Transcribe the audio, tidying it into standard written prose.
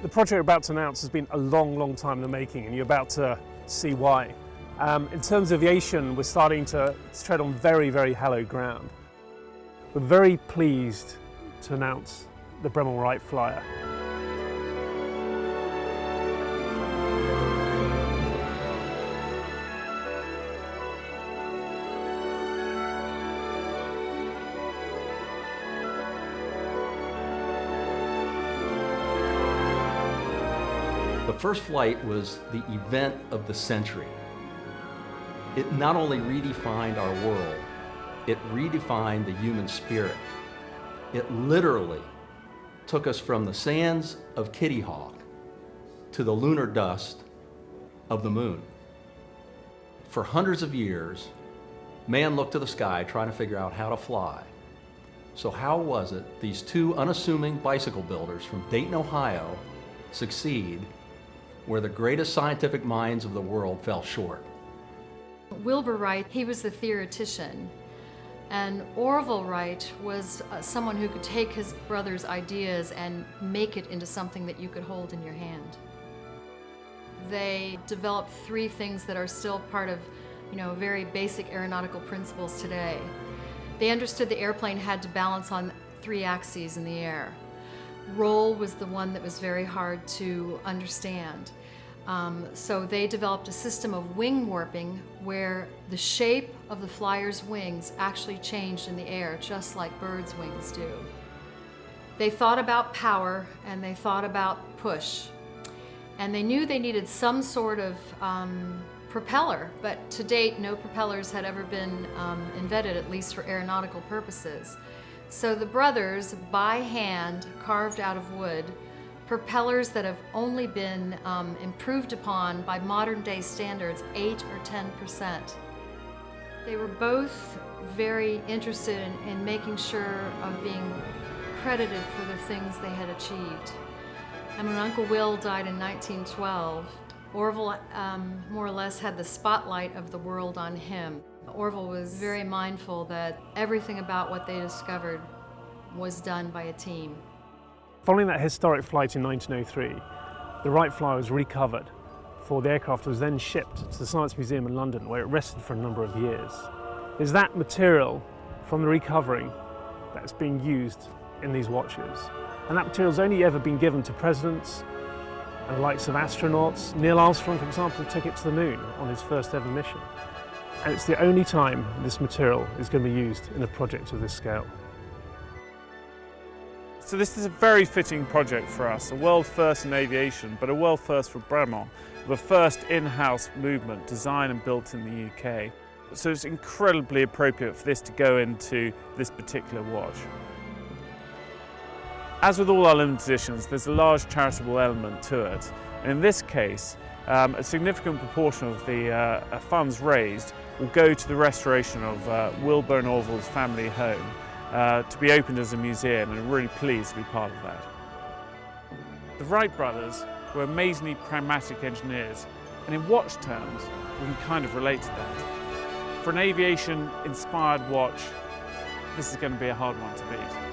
The project we're about to announce has been a long time in the making, and you're about to see why. In terms of aviation, we're starting to tread on very hallowed ground. We're very pleased to announce the Bremont Wright Flyer. The first flight was the event of the century. It not only redefined our world, it redefined the human spirit. It literally took us from the sands of Kitty Hawk to the lunar dust of the moon. For hundreds of years, man looked to the sky trying to figure out how to fly. So how was it these two unassuming bicycle builders from Dayton, Ohio succeed where the greatest scientific minds of the world fell short? Wilbur Wright, he was the theoretician, and Orville Wright was someone who could take his brother's ideas and make it into something that you could hold in your hand. They developed three things that are still part of, very basic aeronautical principles today. They understood the airplane had to balance on three axes in the air. Roll was the one that was very hard to understand. So they developed a system of wing warping where the shape of the flyer's wings actually changed in the air, just like birds' wings do. They thought about power and they thought about push. And they knew they needed some sort of propeller, but to date, no propellers had ever been invented, at least for aeronautical purposes. So the brothers, by hand, carved out of wood, propellers that have only been improved upon by modern day standards 8 or 10%. They were both very interested in making sure of being credited for the things they had achieved. And when Uncle Will died in 1912, Orville more or less had the spotlight of the world on him. Orville was very mindful that everything about what they discovered was done by a team. Following that historic flight in 1903, the Wright Flyer was recovered before the aircraft was then shipped to the Science Museum in London, where it rested for a number of years. It's that material from the recovery that's being used in these watches. And that material's only ever been given to presidents and the likes of astronauts. Neil Armstrong, for example, took it to the moon on his first ever mission. And it's the only time this material is going to be used in a project of this scale. So this is a very fitting project for us, a world first in aviation, but a world first for Bremont, the first in-house movement designed and built in the UK. So it's incredibly appropriate for this to go into this particular watch. As with all our limited editions, there's a large charitable element to it. And in this case, a significant proportion of the funds raised will go to the restoration of Wilbur and Orville's family home to be opened as a museum, and I'm really pleased to be part of that. The Wright brothers were amazingly pragmatic engineers, and in watch terms, we can kind of relate to that. For an aviation-inspired watch, this is going to be a hard one to beat.